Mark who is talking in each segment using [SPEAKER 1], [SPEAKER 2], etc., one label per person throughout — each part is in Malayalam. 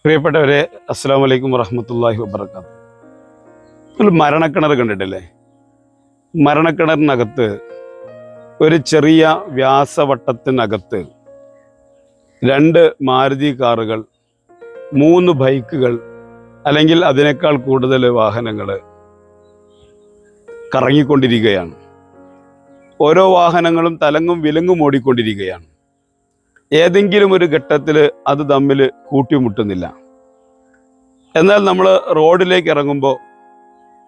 [SPEAKER 1] പ്രിയപ്പെട്ടവരെ, അസ്സലാമു അലൈക്കും വറഹ്മത്തുള്ളാഹി വബറകാതുഹു. നിങ്ങൾ മരണക്കിണർ കണ്ടിട്ടില്ലേ? മരണക്കിണറിനകത്ത് ഒരു ചെറിയ വ്യാസവട്ടത്തിനകത്ത് 2 മാരുതി കാറുകൾ, 3 ബൈക്കുകൾ, അല്ലെങ്കിൽ അതിനേക്കാൾ കൂടുതൽ വാഹനങ്ങൾ കറങ്ങിക്കൊണ്ടിരിക്കുകയാണ്. ഓരോ വാഹനങ്ങളും തലങ്ങും വിലങ്ങും ഓടിക്കൊണ്ടിരിക്കുകയാണ്. ഏതെങ്കിലും ഒരു ഘട്ടത്തിൽ അത് തമ്മിൽ കൂട്ടിമുട്ടുന്നില്ല. എന്നാൽ നമ്മൾ റോഡിലേക്ക് ഇറങ്ങുമ്പോൾ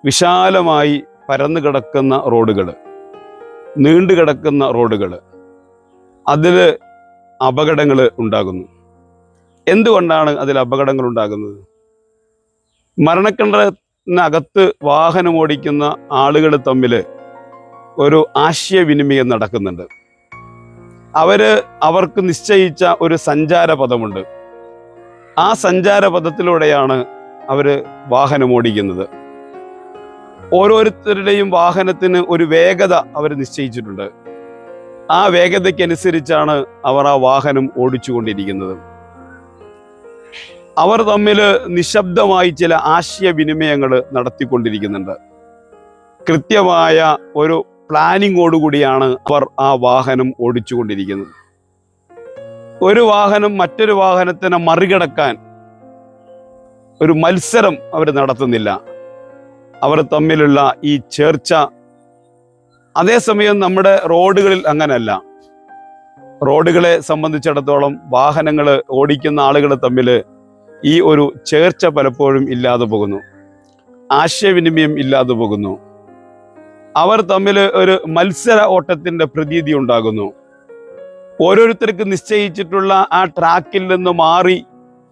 [SPEAKER 1] വിശാലമായി പരന്നു കിടക്കുന്ന റോഡുകൾ, നീണ്ടു കിടക്കുന്ന റോഡുകൾ, അതിൽ അപകടങ്ങൾ ഉണ്ടാകുന്നു. എന്തുകൊണ്ടാണ് അതിൽ അപകടങ്ങൾ ഉണ്ടാകുന്നത്? മരണക്കിണറിനകത്ത് വാഹനം ഓടിക്കുന്ന ആളുകൾ തമ്മിൽ ഒരു ആശയവിനിമയം നടക്കുന്നുണ്ട്. അവർക്ക് നിശ്ചയിച്ച ഒരു സഞ്ചാരപഥമുണ്ട്. ആ സഞ്ചാരപഥത്തിലൂടെയാണ് അവർ വാഹനം ഓടിക്കുന്നത്. ഓരോരുത്തരുടെയും വാഹനത്തിന് ഒരു വേഗത അവർ നിശ്ചയിച്ചിട്ടുണ്ട്. ആ വേഗതയ്ക്കനുസരിച്ചാണ് അവർ ആ വാഹനം ഓടിച്ചുകൊണ്ടിരിക്കുന്നത്. അവർ തമ്മിൽ നിശബ്ദമായി ചില ആശയവിനിമയങ്ങൾ നടത്തിക്കൊണ്ടിരിക്കുന്നുണ്ട്. കൃത്യമായ ഒരു പ്ലാനിങ്ങോടുകൂടിയാണ് അവർ ആ വാഹനം ഓടിച്ചുകൊണ്ടിരിക്കുന്നത്. ഒരു വാഹനം മറ്റൊരു വാഹനത്തിനെ മറികടക്കാൻ ഒരു മത്സരം അവർ നടത്തുന്നില്ല. അവർ തമ്മിലുള്ള ഈ ചേർച്ച. അതേസമയം നമ്മുടെ റോഡുകളിൽ അങ്ങനല്ല. റോഡുകളെ സംബന്ധിച്ചിടത്തോളം വാഹനങ്ങൾ ഓടിക്കുന്ന ആളുകൾ തമ്മിൽ ഈ ഒരു ചേർച്ച പലപ്പോഴും ഇല്ലാതെ പോകുന്നു. ആശയവിനിമയം ഇല്ലാതെ പോകുന്നു. അവർ തമ്മിൽ ഒരു മത്സര ഓട്ടത്തിന്റെ പ്രതീതി ഉണ്ടാകുന്നു. ഓരോരുത്തർക്ക് നിശ്ചയിച്ചിട്ടുള്ള ആ ട്രാക്കിൽ നിന്ന് മാറി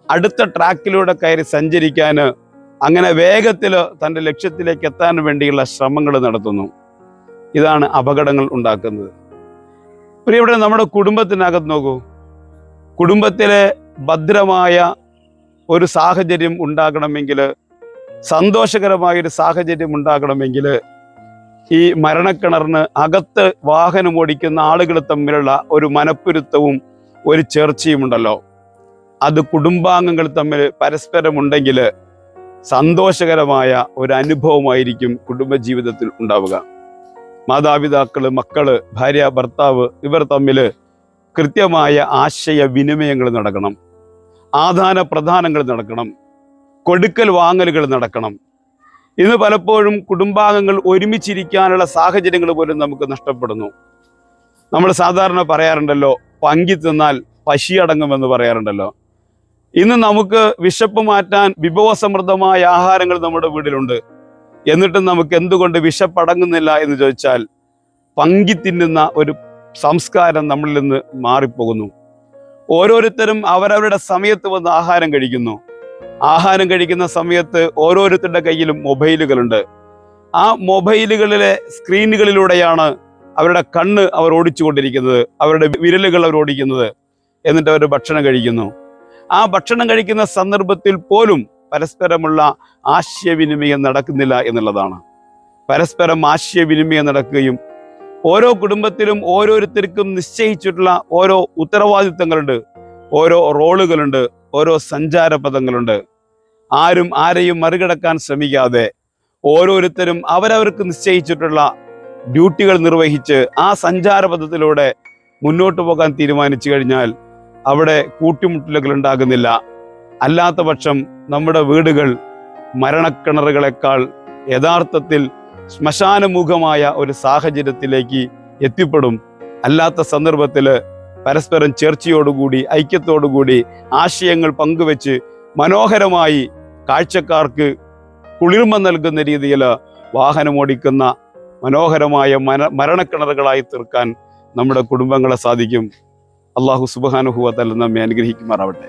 [SPEAKER 1] അടുത്ത ട്രാക്കിലൂടെ കയറി സഞ്ചരിക്കാൻ, അങ്ങനെ വേഗത്തിൽ തൻ്റെ ലക്ഷ്യത്തിലേക്ക് എത്താൻ വേണ്ടിയുള്ള ശ്രമങ്ങൾ നടത്തുന്നു. ഇതാണ് അപകടങ്ങൾ ഉണ്ടാക്കുന്നത്. ഇവിടെ നമ്മുടെ കുടുംബത്തിനകത്ത് നോക്കൂ. കുടുംബത്തിലെ ഭദ്രമായ ഒരു സാഹചര്യം ഉണ്ടാകണമെങ്കിൽ, സന്തോഷകരമായൊരു സാഹചര്യം ഉണ്ടാകണമെങ്കിൽ, ഈ മരണക്കിണറിന് അകത്ത് വാഹനം ഓടിക്കുന്ന ആളുകൾ തമ്മിലുള്ള ഒരു മനപ്പൊരുത്തവും ഒരു ചേർച്ചയും ഉണ്ടല്ലോ. അത് കുടുംബാംഗങ്ങൾ തമ്മിൽ പരസ്പരമുണ്ടെങ്കിൽ സന്തോഷകരമായ ഒരു അനുഭവമായിരിക്കും കുടുംബജീവിതത്തിൽ ഉണ്ടാവുക. മാതാപിതാക്കള്, മക്കള്, ഭാര്യ, ഭർത്താവ് ഇവർ തമ്മിൽ കൃത്യമായ ആശയവിനിമയങ്ങൾ നടക്കണം. ആദാന പ്രദാനങ്ങൾ നടക്കണം. കൊടുക്കൽ വാങ്ങലുകൾ നടക്കണം. ഇന്ന് പലപ്പോഴും കുടുംബാംഗങ്ങൾ ഒരുമിച്ചിരിക്കാനുള്ള സാഹചര്യങ്ങൾ പോലും നമുക്ക് നഷ്ടപ്പെടുന്നു. നമ്മൾ സാധാരണ പറയാറുണ്ടല്ലോ, പങ്കി തിന്നാൽ പശിയടങ്ങുമെന്ന് പറയാറുണ്ടല്ലോ. ഇന്ന് നമുക്ക് വിശപ്പ് മാറ്റാൻ വിഭവസമൃദ്ധമായ ആഹാരങ്ങൾ നമ്മുടെ വീട്ടിലുണ്ട്. എന്നിട്ടും നമുക്ക് എന്തുകൊണ്ട് വിശപ്പടങ്ങുന്നില്ല എന്ന് ചോദിച്ചാൽ, പങ്കി തിന്നുന്ന ഒരു സംസ്കാരം നമ്മളിൽ നിന്ന് മാറിപ്പോകുന്നു. ഓരോരുത്തരും അവരവരുടെ സമയത്ത് വന്ന് ആഹാരം കഴിക്കുന്നു. ആഹാരം കഴിക്കുന്ന സമയത്ത് ഓരോരുത്തരുടെ കയ്യിലും മൊബൈലുകളുണ്ട്. ആ മൊബൈലുകളിലെ സ്ക്രീനുകളിലൂടെയാണ് അവരുടെ കണ്ണ് അവർ ഓടിച്ചുകൊണ്ടിരിക്കുന്നത്, അവരുടെ വിരലുകൾ അവർ ഓടിക്കുന്നത്. എന്നിട്ട് അവർ ഭക്ഷണം കഴിക്കുന്നു. ആ ഭക്ഷണം കഴിക്കുന്ന സന്ദർഭത്തിൽ പോലും പരസ്പരമുള്ള ആശയവിനിമയം നടക്കുന്നില്ല എന്നുള്ളതാണ്. പരസ്പരം ആശയവിനിമയം നടക്കുകയും ഓരോ കുടുംബത്തിലും ഓരോരുത്തർക്കും നിശ്ചയിച്ചിട്ടുള്ള ഓരോ ഉത്തരവാദിത്തങ്ങളുണ്ട്, ഓരോ റോളുകളുണ്ട്, ഓരോ സഞ്ചാരപഥങ്ങളുണ്ട്. ആരും ആരെയും മറികടക്കാൻ ശ്രമിക്കാതെ ഓരോരുത്തരും അവരവർക്ക് നിശ്ചയിച്ചിട്ടുള്ള ഡ്യൂട്ടികൾ നിർവഹിച്ച് ആ സഞ്ചാരപഥത്തിലൂടെ മുന്നോട്ട് പോകാൻ തീരുമാനിച്ചു കഴിഞ്ഞാൽ അവിടെ കൂട്ടിമുട്ടലുകൾ ഉണ്ടാകുന്നില്ല. അല്ലാത്ത പക്ഷം നമ്മുടെ വീടുകൾ മരണക്കിണറുകളെക്കാൾ യഥാർത്ഥത്തിൽ ശ്മശാനമുഖമായ ഒരു സാഹചര്യത്തിലേക്ക് എത്തിപ്പെടും. അല്ലാത്ത സന്ദർഭത്തിൽ പരസ്പരം ചേർച്ചയോടുകൂടി, ഐക്യത്തോടുകൂടി ആശയങ്ങൾ പങ്കുവെച്ച് മനോഹരമായി കാഴ്ചക്കാർക്ക് കുളിർമ നൽകുന്ന രീതിയിൽ വാഹനമോടിക്കുന്ന മനോഹരമായ മരണക്കിണറുകളായി തീർക്കാൻ നമ്മുടെ കുടുംബങ്ങളെ സാധിക്കും. അല്ലാഹു സുബ്ഹാനഹു വ തആല നമ്മെ അനുഗ്രഹിക്കുമാറാവട്ടെ.